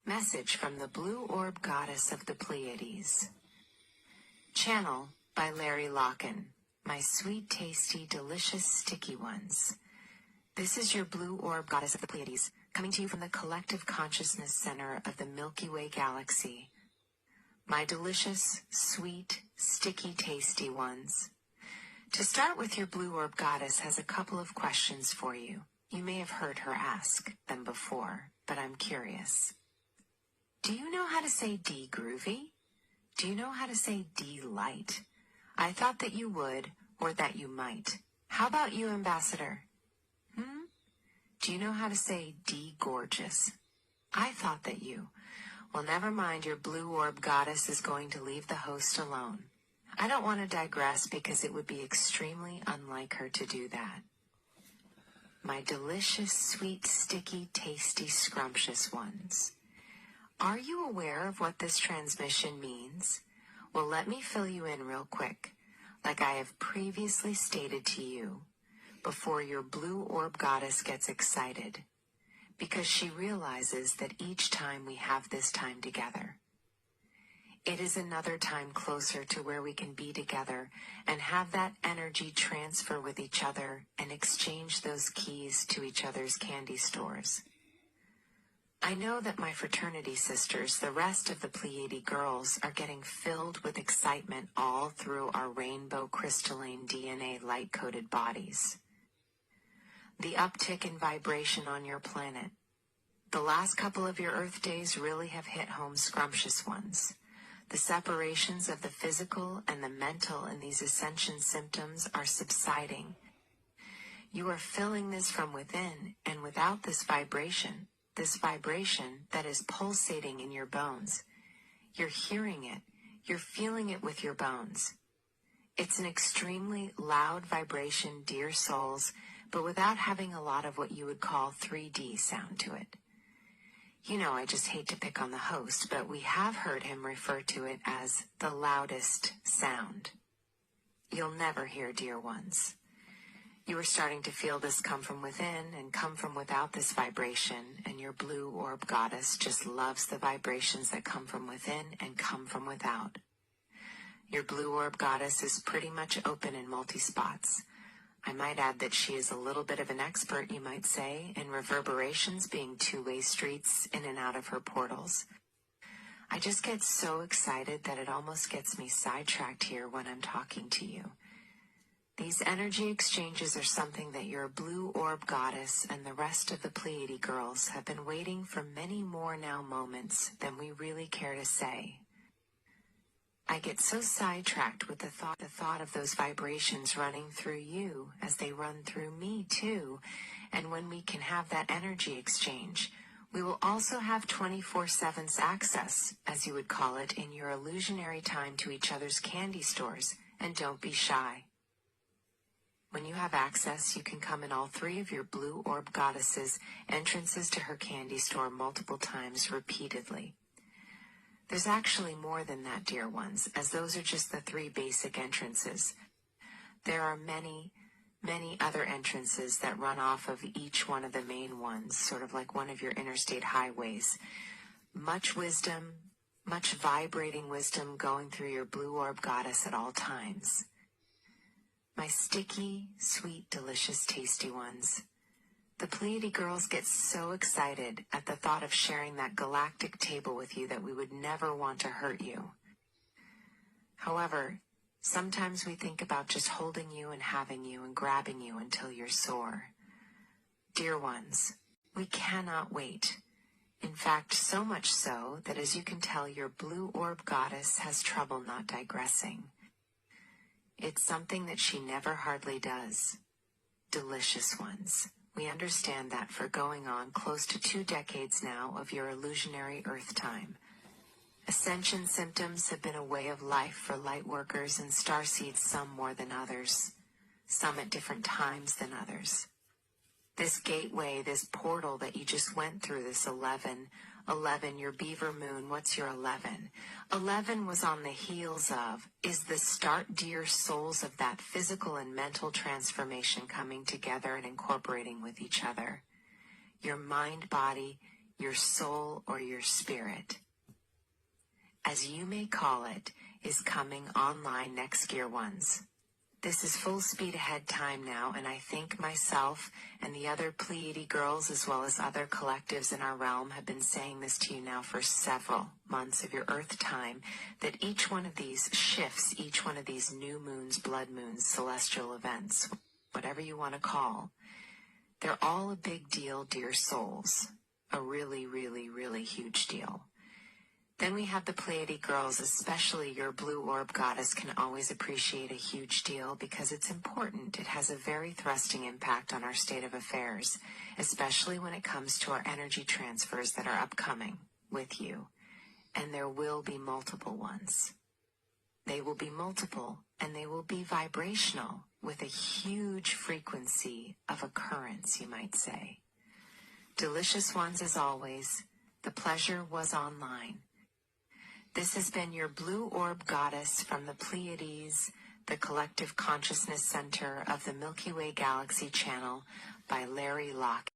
Message from the Blue Orb Goddess of the Pleiades. Channel by Larry Locken. My sweet, tasty, delicious, sticky ones. This is your Blue Orb Goddess of the Pleiades, coming to you from the collective consciousness center of the Milky Way galaxy. My delicious, sweet, sticky, tasty ones. To start with, your Blue Orb Goddess has a couple of questions for you. You may have heard her ask them before, but I'm curious. Do you know how to say D groovy? Do you know how to say D light? I thought that you would, or that you might. How about you, Ambassador? Do you know how to say D gorgeous? I thought that you. Well, never mind, your Blue Orb Goddess is going to leave the host alone. I don't want to digress because it would be extremely unlike her to do that. My delicious, sweet, sticky, tasty, scrumptious ones. Are you aware of what this transmission means? Well, let me fill you in real quick, like I have previously stated to you, before your Blue Orb Goddess gets excited, because she realizes that each time we have this time together, it is another time closer to where we can be together and have that energy transfer with each other and exchange those keys to each other's candy stores. I know that my fraternity sisters, the rest of the Pleiade girls, are getting filled with excitement all through our rainbow crystalline DNA light-coated bodies. The uptick in vibration on your planet. The last couple of your Earth days really have hit home, scrumptious ones. The separations of the physical and the mental in these ascension symptoms are subsiding. You are feeling this from within, and without this vibration that is pulsating in your bones, you're hearing it, you're feeling it with your bones. It's an extremely loud vibration, dear souls, but without having a lot of what you would call 3D sound to it. You know, I just hate to pick on the host, but we have heard him refer to it as the loudest sound. You'll never hear, dear ones. You are starting to feel this come from within and come from without this vibration, and your Blue Orb Goddess just loves the vibrations that come from within and come from without. Your Blue Orb Goddess is pretty much open in multi-spots. I might add that she is a little bit of an expert, you might say, in reverberations being two-way streets in and out of her portals. I just get so excited that it almost gets me sidetracked here when I'm talking to you. These energy exchanges are something that your Blue Orb Goddess and the rest of the Pleiade girls have been waiting for many more now moments than we really care to say. I get so sidetracked with the thought of those vibrations running through you as they run through me too, and when we can have that energy exchange, we will also have 24/7 access, as you would call it, in your illusionary time to each other's candy stores, and don't be shy. When you have access, you can come in all three of your Blue Orb Goddesses' entrances to her candy store multiple times repeatedly. There's actually more than that, dear ones, as those are just the three basic entrances. There are many, many other entrances that run off of each one of the main ones, sort of like one of your interstate highways. Much wisdom, much vibrating wisdom going through your Blue Orb Goddess at all times. My sticky, sweet, delicious, tasty ones. The Pleiade girls get so excited at the thought of sharing that galactic table with you that we would never want to hurt you. However, sometimes we think about just holding you and having you and grabbing you until you're sore. Dear ones, we cannot wait. In fact, so much so that, as you can tell, your Blue Orb Goddess has trouble not digressing. It's something that she never hardly does. Delicious ones. We understand that for going on close to 2 decades now of your illusionary Earth time. Ascension symptoms have been a way of life for light workers and starseeds, some more than others, some at different times than others. This gateway, this portal that you just went through, this 11, your beaver moon, what's your 11? 11 was on the heels of, is the start, dear souls, of that physical and mental transformation coming together and incorporating with each other. Your mind, body, your soul, or your spirit, as you may call it, is coming online next year ones. This is full speed ahead time now, and I think myself and the other Pleiades girls as well as other collectives in our realm have been saying this to you now for several months of your Earth time, that each one of these shifts, each one of these new moons, blood moons, celestial events, whatever you want to call, they're all a big deal, dear souls. A really, really, really huge deal. Then we have the Pleiades girls, especially your blue orb goddess, can always appreciate a huge deal because it's important. It has a very thrusting impact on our state of affairs, especially when it comes to our energy transfers that are upcoming with you. And there will be multiple ones. They will be multiple, and they will be vibrational with a huge frequency of occurrence, you might say. Delicious ones as always. The pleasure was online. This has been your Blue Orb Goddess from the Pleiades, the Collective Consciousness Center of the Milky Way Galaxy Channel by Larry Locke.